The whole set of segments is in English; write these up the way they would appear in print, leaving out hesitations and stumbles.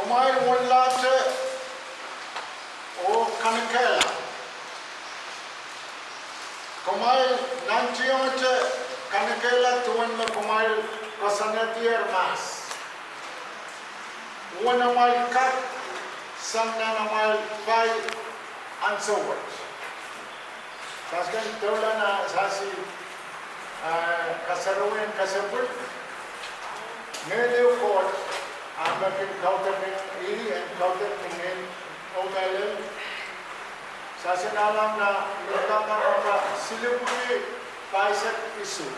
Kumail Mullate o Kanakela. Kumail Nanchiote Kanakela tuan na kumail Kasanatier Mas. Wanamal Kat Sananamal Pai and so forth. Saskan Tola na Sasi Kasaruin Kasapur. Ngayon po, ang mag-encounter ng i-encounter ng Omelin sa sinalang na nagkakaroon na silipuri pa isa't isu.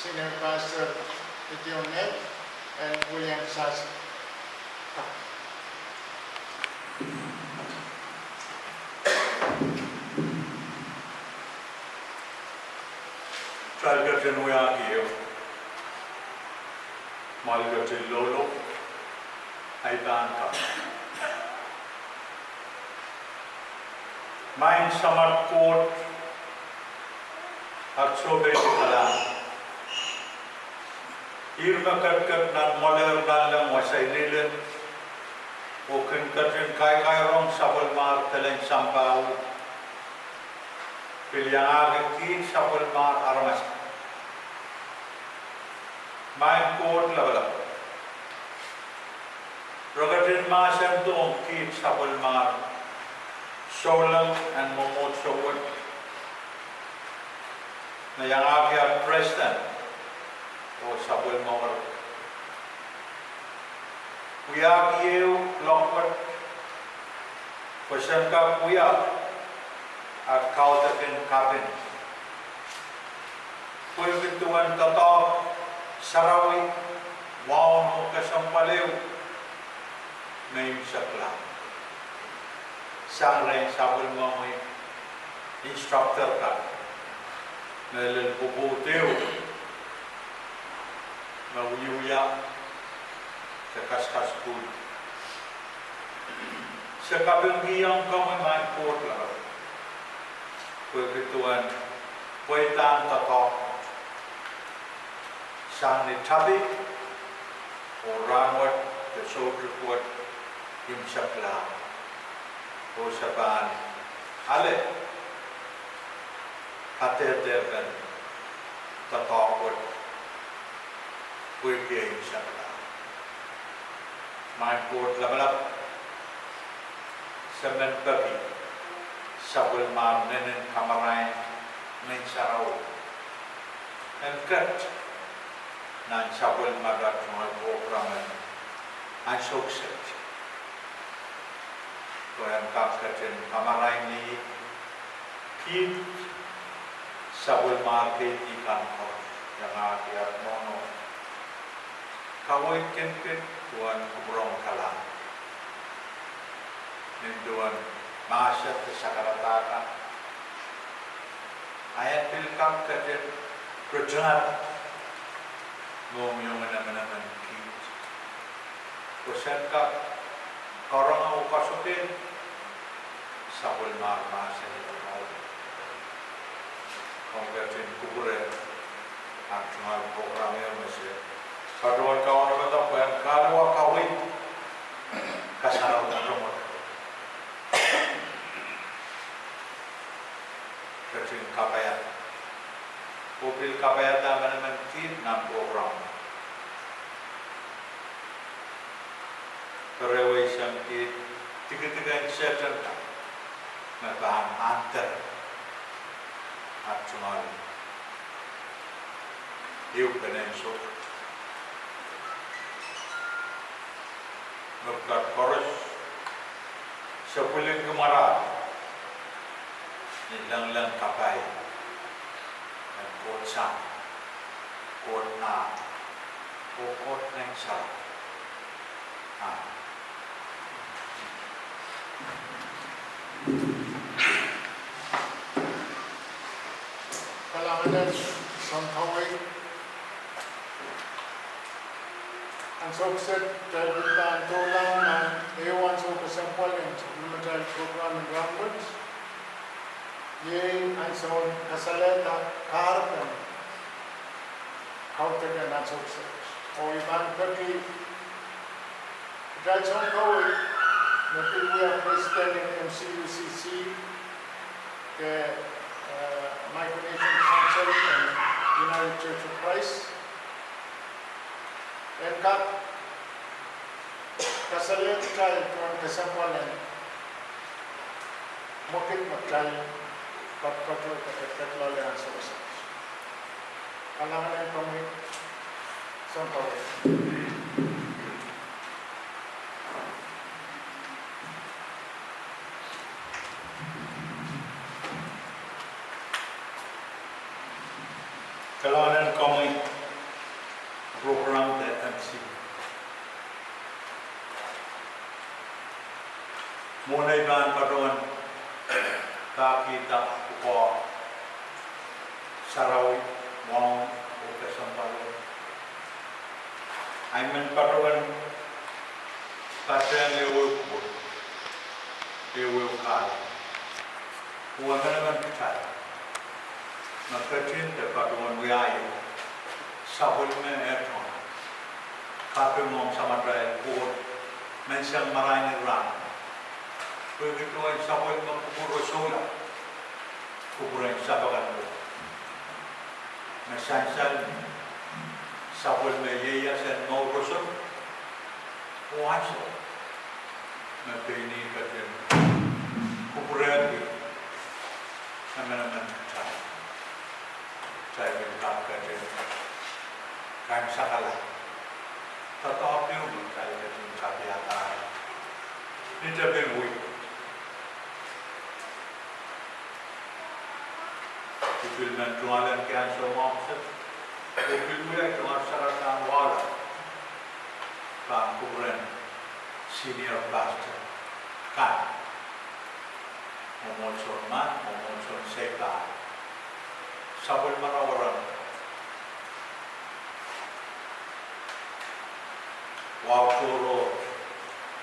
Senior Pastor Tionet and William Sassi. Talgatin Wiakio, Malgatin Lolo, Aitanka. Main Samar Court, Aksobe Kalam. Irma Katkat Nan Moller Nalam was a little, Okan Katrin Kai Rong Sabelmar Telen Sambau, Piliang Kin Sabelmar Armas. Main Court level. Rogatin Masan Dong Kin Sabelmar, Solam and Momot Sowat. Nayangakia President. O Sabul Mawar. Kuya Kiyo, Longpot, Pasanka Kuya, at Kautakin Kapin. Kuya Tato, Sarawi, Wow, Kasampalew, Name Sakla. Sangre Sabul Mamoy, instructor ka. Nel puputeu, na uyuya, sa kaskas-kul. Sa kabinggiyang kami may potla, pagkituan, pwetang tatok, sang ni tabi, o rangot, the soldier put, yung sakla, o saban, ale, kateterkan, tatakot, pwede yung sakla. May potla malap, sa menpapi, sa bulmar nenen kamarain, ng saraw, and cut, nan sa bulmar at mga programan, ang sukset. Kaya kakatin kamarain ni Kid sa bulmar kay ikan ko, yang akyat mono. Kawai kenken tuan kubrong kalang. Ninduan masyat sa karataka. Ayat pilkam katin kerjaan ngomong mana-mana kit. Kusen ka korang au kasukin sabul mar masyat itu mau. Kau katin kubure akmal programnya masih. Kaduan kawan kata bukan kalau kawin kasarau rumah. Kecil kapaya, mobil kapaya taman mentin 6 program. Kerewai sampai tiga-tiga certain tak, merbahan antar, actual, iu penensur, merkat koros, sepuling kemarah. Nilang kapay, ang kotsan, kot na, kot ng sa. Kalangan sang kaway, ang sukset dahil ang tulang ng ewan sa kasampal ng supplementary program ng groundworks. Ye ang son kasaleta kaharapin kautagan ang sukses. O ibang pati dahil sa kaway napiliya President ng MCUCC ke Micronesian Council and United Church of Christ and kasaleta tayo tuan kasampalan mukit magtayo pagpatuloy pagkakatloy ang sukses. Kalangan ng kami sa kaway. Kailangan kami program the MC. Muna ibang paduan kakita ko sarawi wang o kasampalo. Ay man paduan pasen lewo ko lewo kal. Huwag naman kita. Magkatin te paduan wiayo sabol men eton. Kape mong samadray ko mensang maray ni ram. Begitu ay sabol magpupuro sola. Kuburan sabakan mo. Masansal sabol mayaya sa mau rosot. Puwaso. Mapini katin. Kuburan di. Naman tayo. Saya minta katin. Kain sakala. Tatapi ulit tayo katin kabiyataan. Nita pinguwi. Ipil man tuwalan kaya sa mamsat. Ipil mo yan tuwal saratan wala. Kuburan senior pastor. Kan. Momotson man, momotson seka. sabol manawaran. Wow toro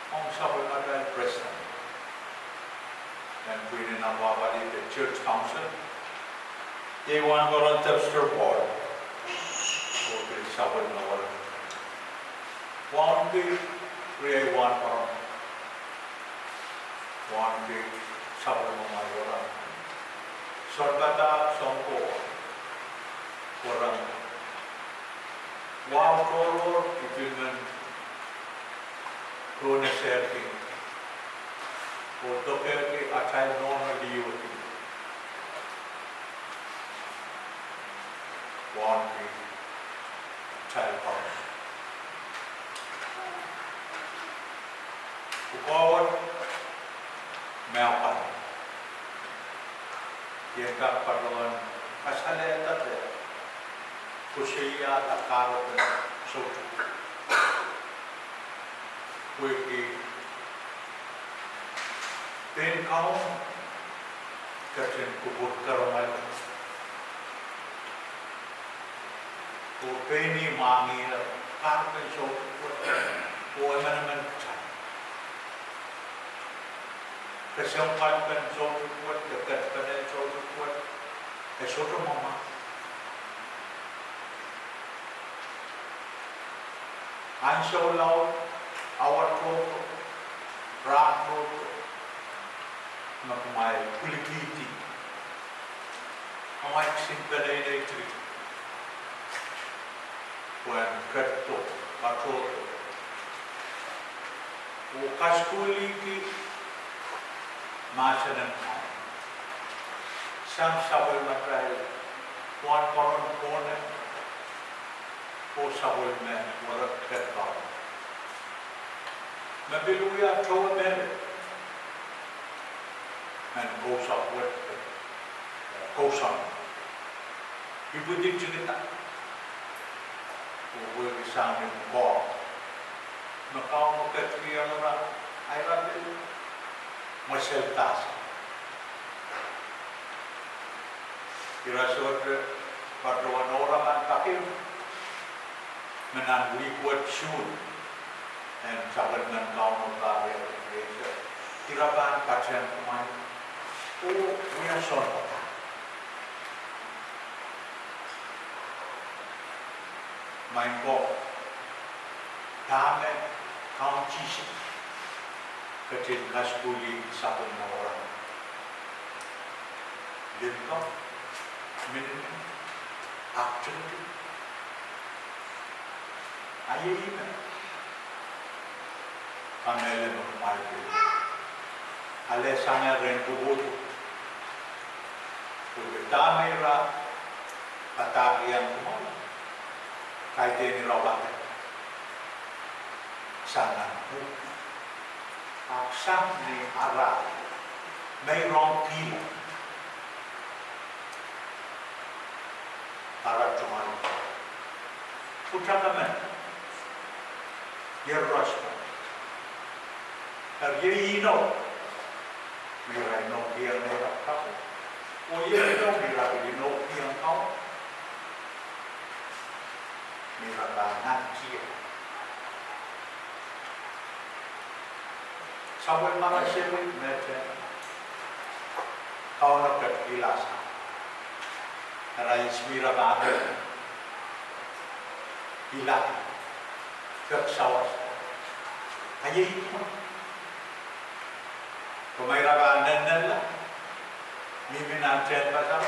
ang sabol matal president. And pwede na mawali the church council. Iwan waran Tepster board. So pwede sabol manawaran. One big create one parang. One big sabol manawaran. Sorbata songko. Warang. Wow toro ipilman. Krone serti. Untuk ke acai normal diuti. One big child house. Ukawat meapan. Yang tak perluan kasale tade. Kusiya takaro dan sotu. Kuiki ten kaum kerjen kubur karamal. Kupeni mangi karpen sotu. Kueman cai. Kesempat sotu kuat dekat pada sotu kuat. Sotu mama. Ansau laut. Awat roto, ram roto, makumai kulikiti, awai simple ini tri, kuan kerto, patroto, ukas kuliki, masanan kau, sang sabul matrai, kuan koron kone, ko sabul men, warak kerto. Mabiluya throw men and goes up with goes on. You would think to that who will be sounding more. Macau ket kriya I love it myself task. Irasot padroan orang ang kakim menang liquid shoe. And sabar dengan kaum kaya Indonesia, kirakan kajian kemarin, punya soal. Main kok, kami kaum cici, kecil kaskuli satu orang. Dengar, minum, aktif, ayah ini. Kamele makumali. Ale sana ren kubuto. Kugitame ra katagian kumala. Kahit ni rawat. Sana po. Aksang ni ara. Mayroong pila. Para tumalo. Putra naman. Yeros mo. Terjadi no, mirai no yang merah kau, oh iya no mirai no yang kau, mirai tangan cia. Sampai mana sih mereka, kau nak terkilasan, rais mirai tangan, hilang, kersawat, aja itu. Kumairakan dan lah, miminan chat pasal,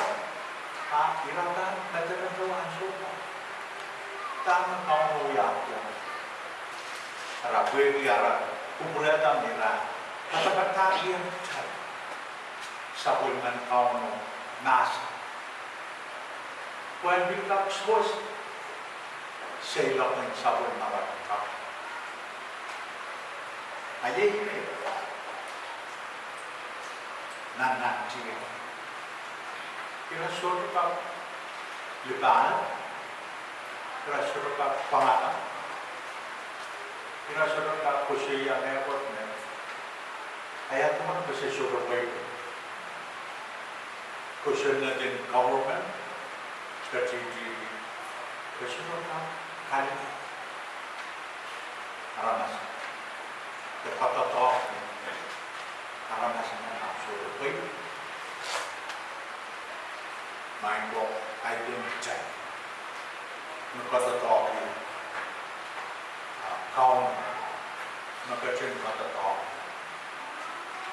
irakan macam tuan suka, tamu kau yang, rapi biara, kuburan mira, kata-kata yang cai, sabun kau nas, when we got supposed, say lokin sabun marat kau, aja ini. Nanak dia. Kira suruh pak lebaran, kira suruh pak pangatan, kira suruh pak kusiya airport ni. Ayat tu mana kusiya suruh baik. Kusiya natin government, strategy, personal kind of aramas. The patatok, aramas na absolutely. Mind ko, identity. Patatok, kaun, nakachin patatok.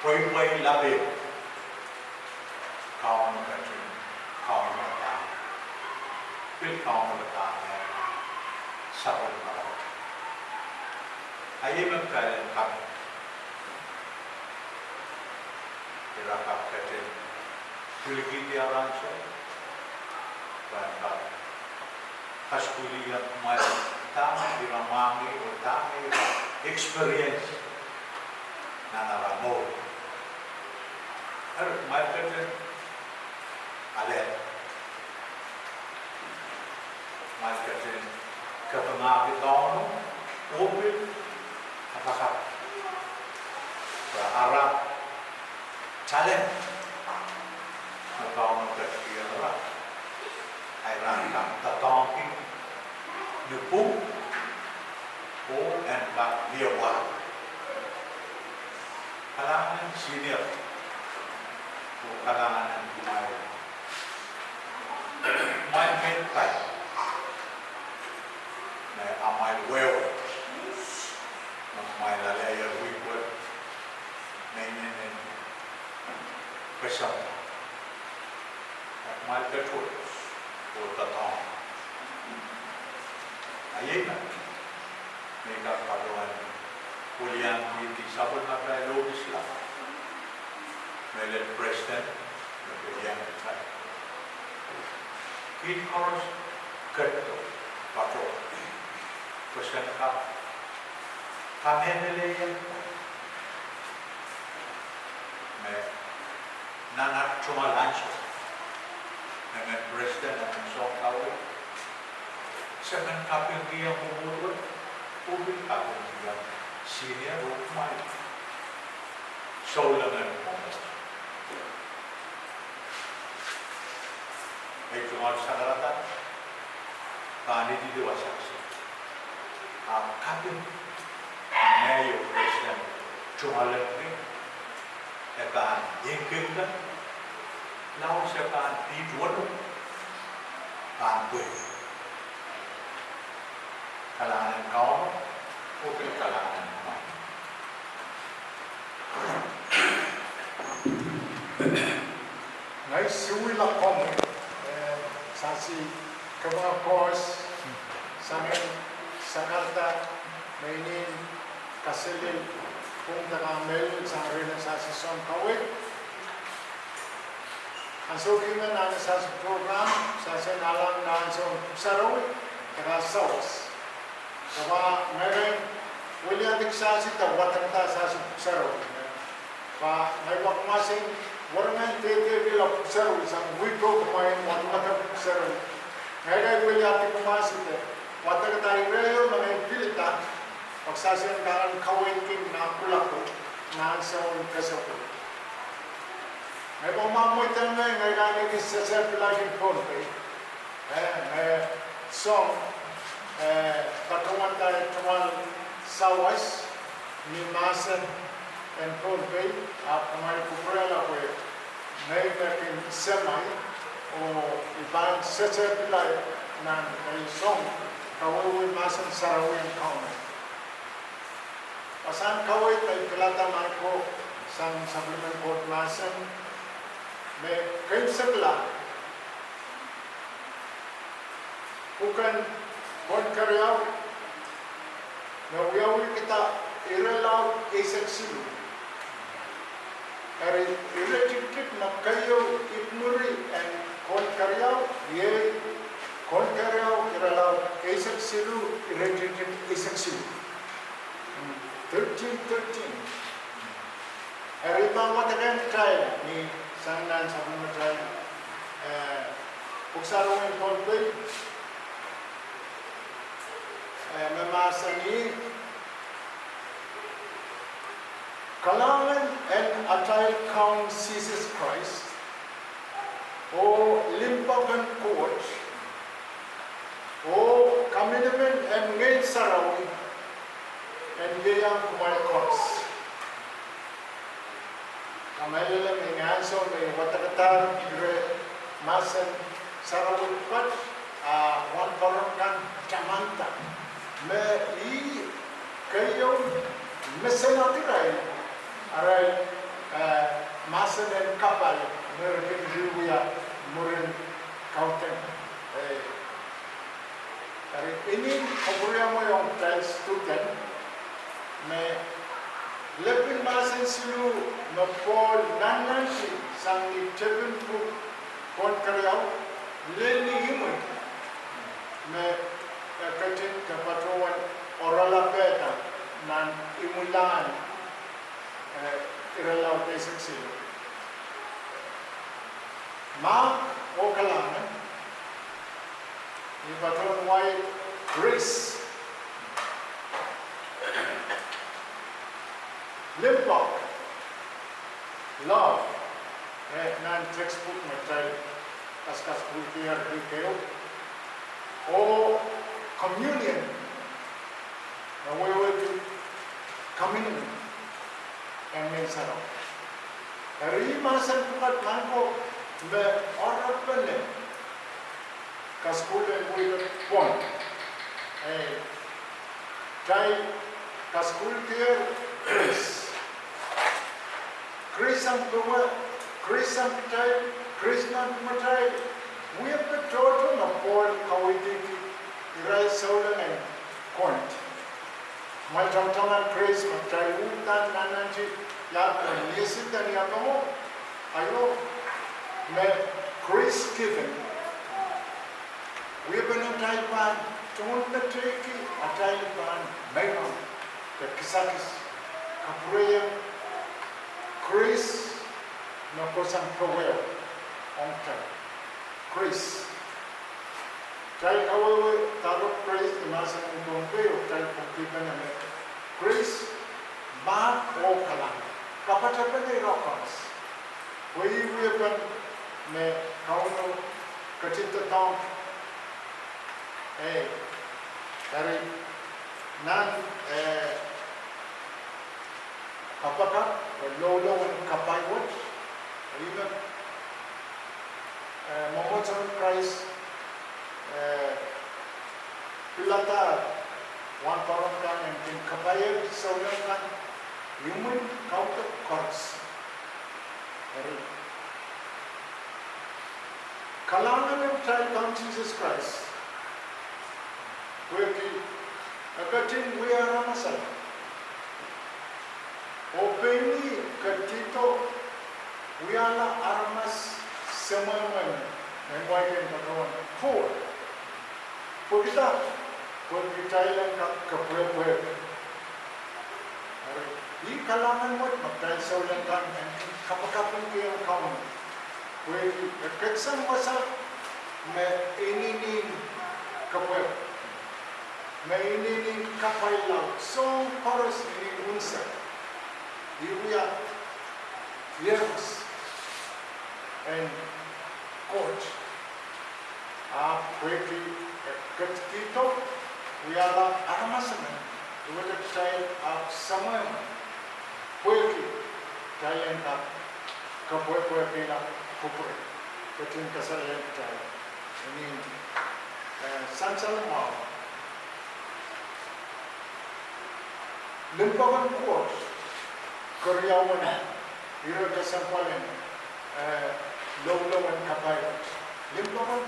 Pwede labi, kaun nakachin, kaun nakachin. Pil kaun nakachin, sabon nakachin. Ayun ang kailan kami. Irakap katin. Kuligiti aran siya. Kaya haskuli yang may tama diramami o tama experience na naramo. Pero may katin alet. May katin kapangapit ako open apakah berharap challenge atau berkira airan tak tertangki nyepuk o and bak liawat kalangan senior o kalangan may mental may amay well my lalaya wikot nainin pesam at mal katul o tatong ayun na may kapaluan kuliang hindi sabon na tayo lobis lang may let president na kuliang tayo kit koros kato pato pesan kap kami nilaiyan may nanak chumalansya dengan presiden at isang kawin sa mga kapilgiyang umulot ubing kapilgiyang senior o kumain so lang ang pumas ay tumal sa karatan paano didiwa saksi ang kapil Mayo President Chumalatri, ekan ingkingda, lau sekan tijuan, kantoy. Kalangan kau, upil kalangan kau. Ngay suwi lang kong sasi kemapos sa karta mainin kasilin kung nakamel sa rin sa sasong kawit. Ang suki nga na sa program sa sinalang na sa sarawi kaya sawas. Kaya ngayon William Dixasi ta watang ta sa sarawi. Pa may wakmasing warangan tete bila sarawi sa wiko kumain watang sarawi. Ngayon William Dixasi ta watang tayo reyo mga pilita pagsasangkaran kawinking na kulako na sa kasapo. May pamamoy tayo ngayon ngayon sa sasapilagin konti. May song patuman tayo tumal sawas ni Masan and konti at may kukurela ko may nakin semay o ibang sasapilay na may song kawawin Masan sarawin kaunay. Pasan kawit ay kilata man ko sang supplement court masan may kain sagla bukan kon karyaw na uyawi kita iralaw isang silo ari relationship na kayo igmuri and kon karyaw ye kon karyaw iralaw isang silo relationship isang silo 13. Eribang matakan trial ni Sangnan sa mga trial. Pugsarong yung kontoy. Mamasa ni Kalangan and a trial count Jesus Christ o limpagan coach O kami naman ngayon sarawi and yayang kumalkos. Kamay lang inganso may watakatar dire masan sarawit pat one parang kan chamanta. Me I kayo mesenatiray aray masan and kapal meron ribuya murin kauten. Dari ini kaburya mo yung student me lepin masin silu na Paul nanansi sang itebin po kon karyaw leni himoy me katin kapatuan orala peta nan imulan iralaw desik silu ma o kalangan ipatuan white grace Limbok, love, non-textbook material, kaskas kultiar detail, or communion, the way we communion, and mensaro. Dari masan bukat mangko me orang pene, kaskulen we pon, jai kaskultiar Chris. Chris ang time, Chris ng matay. We have the total of Paul kawiditi iray saulan ay kont. Maltamtaman Chris matay utan nananji lahat ng nisit na niya mo. Ayo, may Chris given. We have been on Taiwan, don't na triki, at Taiwan, mayroon, the kisakis, kaprayang, Chris no kosang kawel on time. Chris. Tay kawawe tarot Chris nasa ng kumpeo tay kumpitan na Chris ma o kalang. Kapatapan ay rokons. Wiwipan me kauno kacinta dari nan apakah lolo and kapaiwat even Mohammed Christ pilata one parang kan and kapayat saulan kan human counter courts kalangan ng child of Jesus Christ where akating we are masal Openi katito wiala armas semaman yang wajan kawan for kita lang kapwe di kalangan mo magdahil sa ulang kan kapakapin ko yung kawan pwede kaksang wasa may ininin kapwe may ininin kapailaw so paras ini unsa Yuya, Yeros, and Coach. Pwede katito, wiyala aramasaman, wala tayo samayan. Pwede tayo na kapwe-pwede na kupure. Kating kasalayan tayo. Ini sansalamaw. Limpagan Coach. Karyawan, iro kasampalan, lolo and kapayat. Limpaman